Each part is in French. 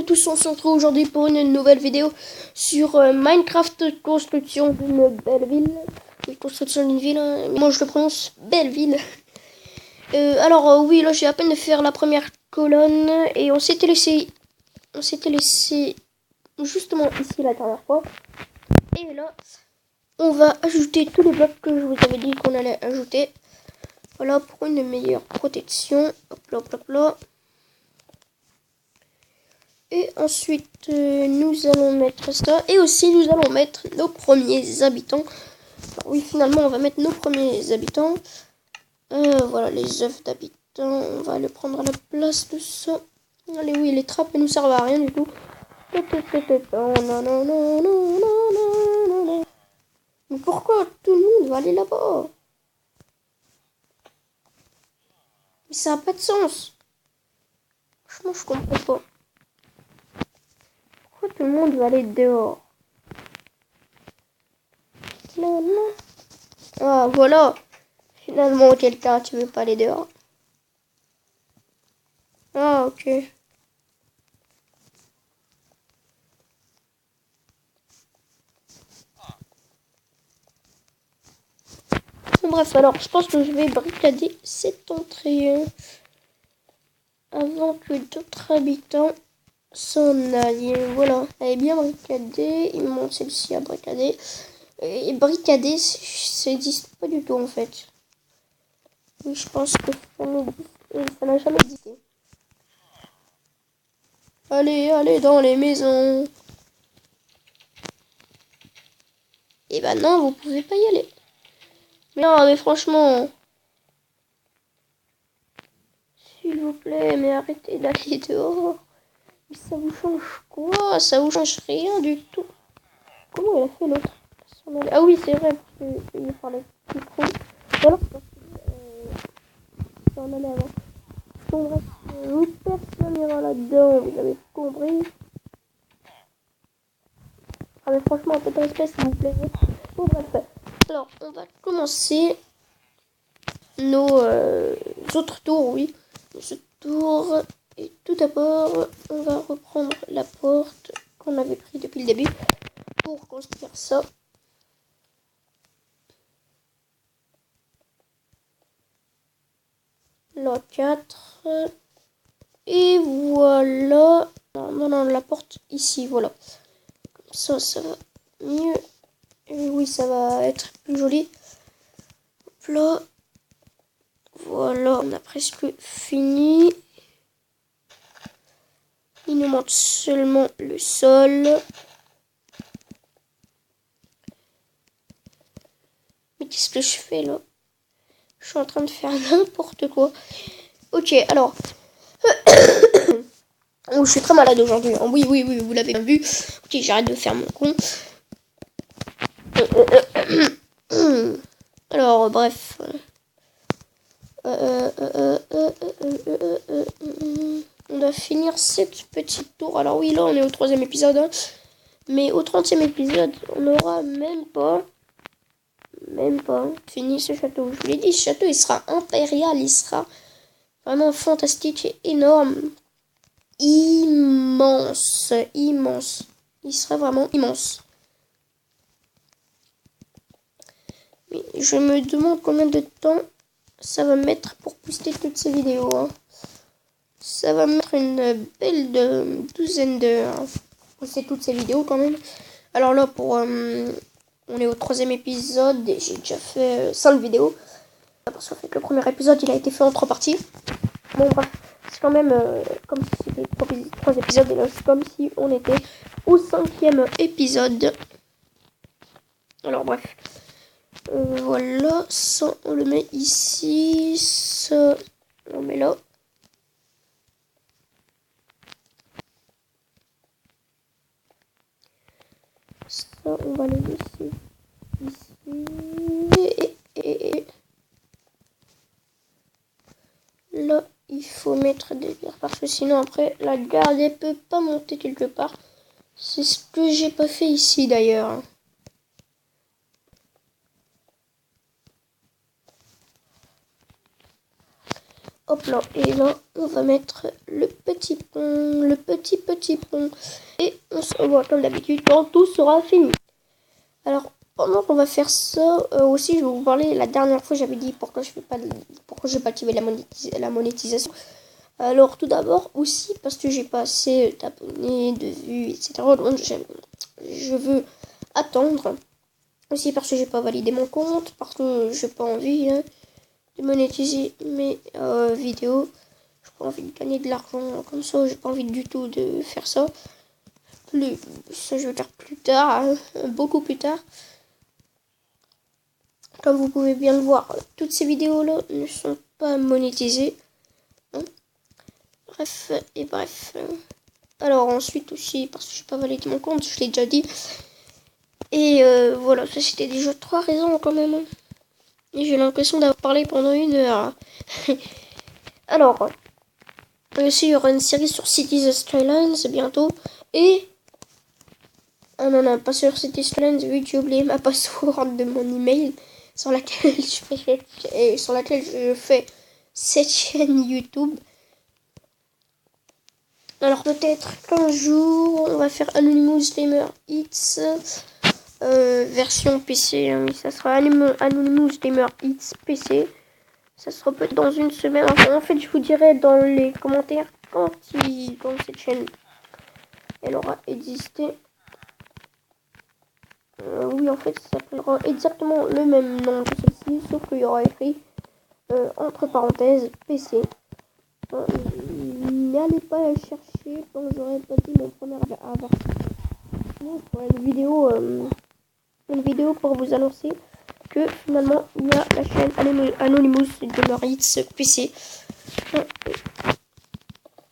à tous, on se retrouve aujourd'hui pour une nouvelle vidéo sur Minecraft construction d'une belle ville. Oui, construction d'une ville, hein. Moi je le prononce Belleville. Oui, là j'ai à peine de faire la première colonne et on s'était laissé justement ici la dernière fois. Et là, on va ajouter tous les blocs que je vous avais dit qu'on allait ajouter. Voilà, pour une meilleure protection. Hop là, hop là, hop là. Et ensuite, nous allons mettre ça. Et aussi, nous allons mettre nos premiers habitants. Alors, oui, finalement, on va mettre nos premiers habitants. Voilà, les œufs d'habitants. On va les prendre à la place de ça. Allez, oui, les trappes ne nous servent à rien du tout. Mais pourquoi tout le monde va aller là-bas? Mais ça n'a pas de sens. Franchement, je comprends pas. Pourquoi tout le monde va aller dehors? Non. Ah, voilà. Finalement, quelqu'un, tu veux pas aller dehors? Ah, ok. Bon, bref, alors, je pense que je vais barricader cette entrée avant que d'autres habitants s'en aillent. Voilà, elle est bien barricadée. Il me manque celle-ci à barricader. Et barricader, ça n'existe pas du tout, en fait. Oui, je pense que ça n'a jamais existé. Allez dans les maisons. Et ben non, vous pouvez pas y aller. Mais non, mais franchement, s'il vous plaît, mais arrêtez d'aller dehors. Mais ça vous change quoi? Ça vous change rien du tout. Comment il a fait l'autre? Ah oui, c'est vrai, parce qu'il parlait plus trop. Voilà, ça en allait avant. Bon, bref, personne n'ira là-dedans, vous avez compris. Ah mais franchement, un peu de respect, s'il vous plaît. Bon, bref. Alors, on va commencer nos autres tours, oui. Nos autres tours. Et tout d'abord, on va reprendre la porte qu'on avait pris depuis le début pour construire ça. Là, 4. Et voilà. Non, la porte ici, voilà. Comme ça va mieux. Et oui, ça va être plus joli. Hop là. Voilà, on a presque fini. Il nous manque seulement le sol. Mais qu'est-ce que je fais là? Je suis en train de faire n'importe quoi. Ok, alors. Oh, je suis très malade aujourd'hui. Oui, vous l'avez bien vu. Ok, j'arrête de faire mon con. Alors, bref. On doit finir cette petite tour. Alors oui, là, on est au 3e épisode. Hein. Mais au 30e épisode, on n'aura même pas fini ce château. Je vous l'ai dit, ce château, il sera impérial. Il sera vraiment fantastique et énorme. Immense. Il sera vraiment immense. Mais je me demande combien de temps ça va mettre pour poster toutes ces vidéos. Hein. Ça va mettre une belle douzaine d'heures pour poster toutes ces vidéos quand même. Alors là, on est au 3e épisode et j'ai déjà fait 5 vidéos. Parce qu'en fait, le premier épisode, il a été fait en 3 parties. Bon, bref, c'est quand même comme si c'était 3 épisodes. Et là, c'est comme si on était au 5e épisode. Alors, bref. Voilà, ça, on le met ici. Ça, on le met là. Ça, on va le laisser ici. Et là, il faut mettre des pierres parce que sinon après la garde elle peut pas monter quelque part. C'est ce que j'ai pas fait ici d'ailleurs. Hop Hop là. Et là, on va mettre le petit pont. Le petit pont. Et on se revoit comme d'habitude quand tout sera fini. Alors, pendant qu'on va faire ça, aussi, je vais vous parler. La dernière fois, j'avais dit pourquoi je n'ai pas activé la monétisation. Alors, tout d'abord, aussi, parce que j'ai pas assez d'abonnés, de vues, etc. Donc, je veux attendre. Aussi parce que j'ai pas validé mon compte, parce que j'ai pas envie de monétiser mes vidéos. J'ai pas envie de gagner de l'argent comme ça, j'ai pas envie du tout de faire ça. Ça je veux dire plus tard, beaucoup plus tard. Comme vous pouvez bien le voir, toutes ces vidéos là ne sont pas monétisées. Hein. Bref. Alors ensuite aussi, parce que j'ai pas validé mon compte, je l'ai déjà dit. Et voilà, ça c'était déjà 3 raisons quand même. Hein. Et j'ai l'impression d'avoir parlé pendant 1 heure. Alors, aussi il y aura une série sur Cities Skylines bientôt. Et... Ah non, pas sur Cities Skylines, vu que j'ai oublié ma password de mon email sur laquelle je fais cette chaîne YouTube. Alors peut-être qu'un jour, on va faire Anonymous Gamer Hits version PC. Hein, oui, ça sera Anonymous Gamer Hits PC. Ça sera peut-être dans 1 semaine. Enfin, en fait, je vous dirai dans les commentaires quand cette chaîne elle aura existé. Oui, en fait, ça s'appellera exactement le même nom que celle-ci, sauf qu'il y aura écrit entre parenthèses PC. N'allez pas la chercher quand j'aurai pas dit mon premier avertissement pour une vidéo pour vous annoncer que finalement il y a la chaîne Anonymous Gamer Hits PC.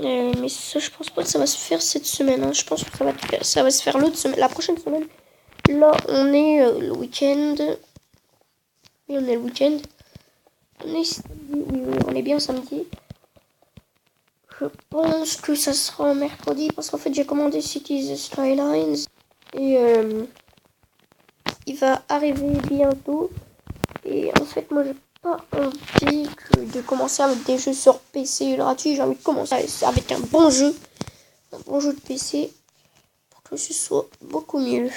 Mais ça, je pense pas que ça va se faire cette semaine. Hein. Je pense que ça va se faire l'autre semaine, la prochaine semaine. Là, on est le week-end. Oui, on est le week-end. On est samedi. Oui, on est bien samedi. Je pense que ça sera mercredi parce qu'en fait j'ai commandé Cities Skylines et il va arriver bientôt. Et en fait moi j'ai pas envie de commencer avec des jeux sur PC gratuits. J'ai envie de commencer avec un bon jeu de PC pour que ce soit beaucoup mieux.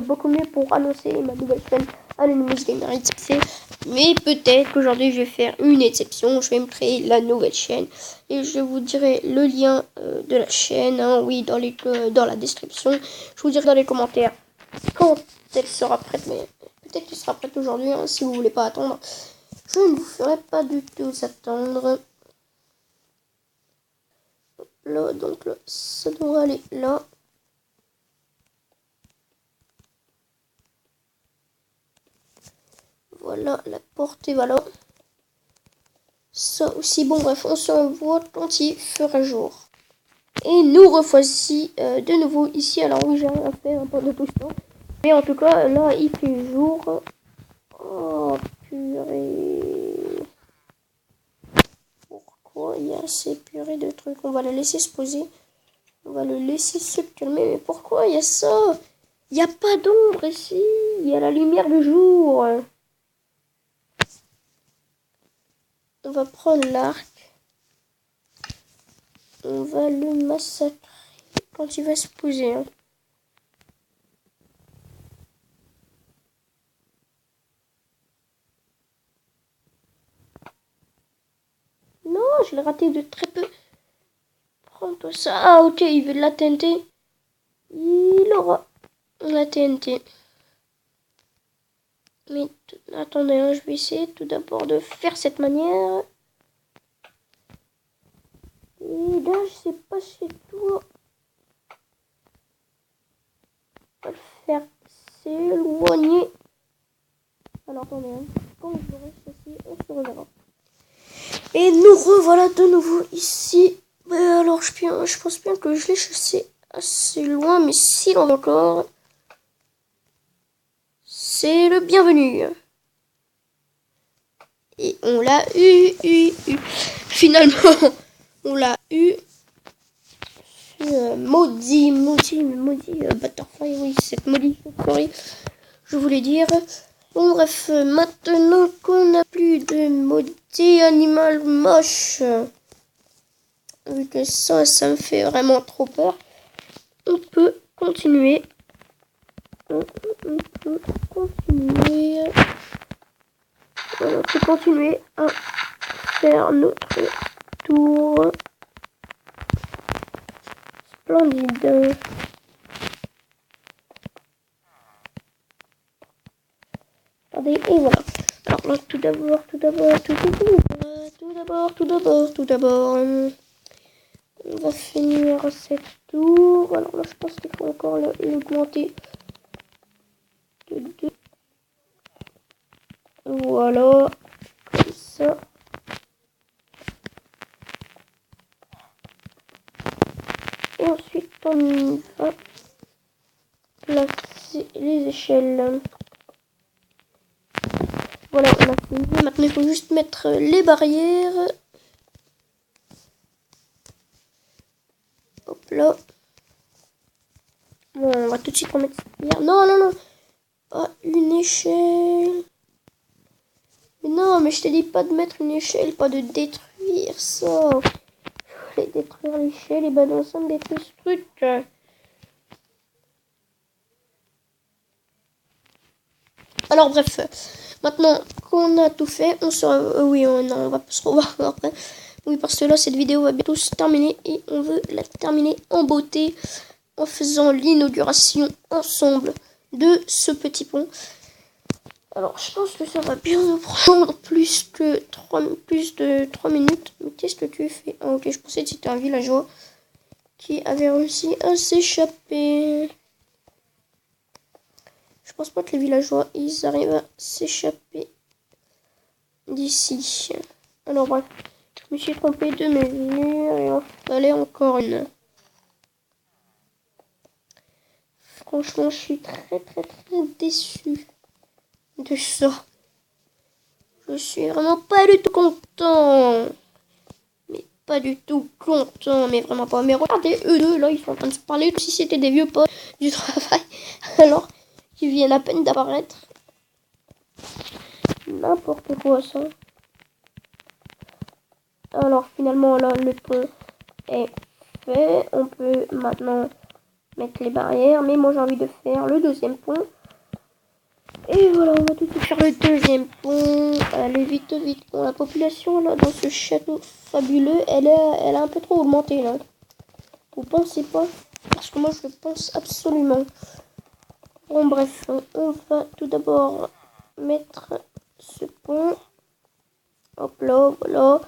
Beaucoup mieux pour annoncer ma nouvelle chaîne Anonymous Gamer PC. Mais peut-être qu'aujourd'hui je vais faire une exception. Je vais me créer la nouvelle chaîne et je vous dirai le lien de la chaîne. Hein, oui, dans la description. Je vous dirai dans les commentaires quand elle sera prête. Mais peut-être qu'elle sera prête aujourd'hui. Hein, si vous voulez pas attendre, je ne vous ferai pas du tout attendre. Là, donc là, ça devrait aller là. Voilà, la porte et voilà. Ça aussi, bon bref, on se revoit quand il fera jour. Et nous revoici de nouveau ici. Alors oui, j'ai rien fait pendant tout ce temps. Mais en tout cas, là, il fait jour. Oh, purée. Pourquoi il y a ces purées de trucs? On va la laisser se poser. On va le laisser se calmer. Mais pourquoi il y a ça? Il n'y a pas d'ombre ici. Il y a la lumière du jour. On va prendre l'arc. On va le massacrer quand il va se poser. Hein. Non, je l'ai raté de très peu. Prends-toi ça. Ah, ok, il veut de la TNT. Il aura la TNT. Mais attendez, hein, je vais essayer tout d'abord de faire cette manière. Et là, je sais pas chez toi. On va le faire s'éloigner. Alors attendez, hein. Quand je l'aurai ceci, on se reverra. Et nous revoilà de nouveau ici. Alors je pense bien que je l'ai chassé assez loin, mais s'il en veut encore, c'est le bienvenu. Et on l'a eu. Finalement, on l'a eu. Maudit Butterfly, oui, cette maudite souris, je voulais dire. Bon bref, maintenant qu'on n'a plus de maudit animal moche, vu que ça me fait vraiment trop peur, on peut continuer. On peut continuer à faire notre tour. Splendide. Regardez, et voilà. Alors là, tout d'abord, on va finir cette tour. Alors là, je pense qu'il faut encore l'augmenter de 2. Voilà, comme ça. Et ensuite, on va placer les échelles. Voilà, on a fini. Maintenant, il faut juste mettre les barrières. Hop là. Bon, on va tout de suite remettre cette pierre. Non. Ah, une échelle. Mais non, mais je t'ai dit pas de mettre une échelle, pas de détruire ça. Je voulais détruire l'échelle et ben non, ça me détruit ce truc. Alors bref, maintenant qu'on a tout fait, on se... oui, non, on va se revoir après. Oui, parce que là, cette vidéo va bientôt se terminer et on veut la terminer en beauté en faisant l'inauguration ensemble de ce petit pont. Alors, je pense que ça va bien nous prendre plus de 3 minutes. Mais qu'est-ce que tu fais? Ah, ok, je pensais que c'était un villageois qui avait réussi à s'échapper. Je pense pas que les villageois, ils arrivent à s'échapper d'ici. Alors, bref, je me suis trompé de mesure et il en fallait encore une. Franchement, je suis très déçu de ça. Je suis vraiment pas du tout content. Mais pas du tout content, mais vraiment pas. Mais regardez, eux deux, là, ils sont en train de se parler comme si c'était des vieux potes du travail. Alors, qui viennent à peine d'apparaître. N'importe quoi, ça. Alors, finalement, là, le pont est fait. On peut maintenant mettre les barrières. Mais moi, j'ai envie de faire le deuxième pont. Et voilà, on va tout de suite faire le deuxième pont. Allez, vite. Bon, la population, là, dans ce château fabuleux, elle a un peu trop augmenté, là. Vous pensez pas? Parce que moi, je le pense absolument. Bon, bref, on va tout d'abord mettre ce pont. Hop là, voilà.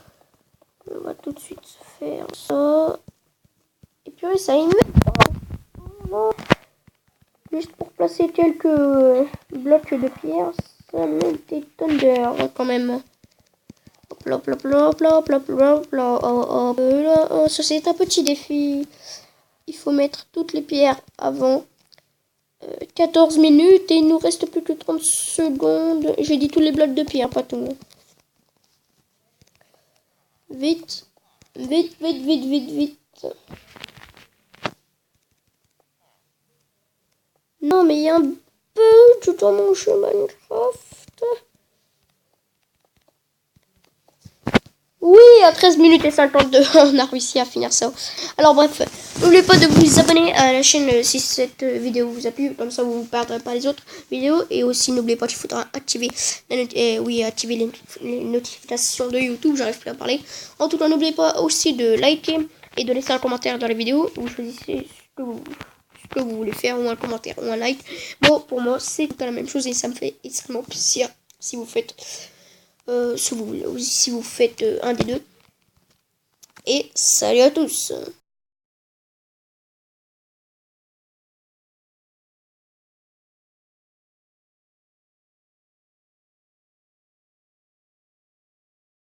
On va tout de suite faire ça. Et puis, oui, ça y est. Juste pour placer quelques blocs de pierre, ça met des tonnes d'heures quand même. Hop là. Oh, ça c'est un petit défi. Il faut mettre toutes les pierres avant 14 minutes et il nous reste plus que 30 secondes. J'ai dit tous les blocs de pierre, pas tout. Vite. Non, mais il y a un bug dans mon jeu Minecraft. Oui, à 13 minutes et 52, on a réussi à finir ça. Alors bref, n'oubliez pas de vous abonner à la chaîne si cette vidéo vous a plu. Comme ça, vous ne perdrez pas les autres vidéos. Et aussi, n'oubliez pas qu'il faudra activer, activer les notifications de YouTube. J'arrive plus à parler. En tout cas, n'oubliez pas aussi de liker et de laisser un commentaire dans la vidéo. Vous choisissez ce que vous voulez faire, ou un commentaire, ou un like. Bon, pour moi, c'est tout à la même chose et ça me fait extrêmement plaisir si vous faites... si vous faites un des deux. Et salut à tous.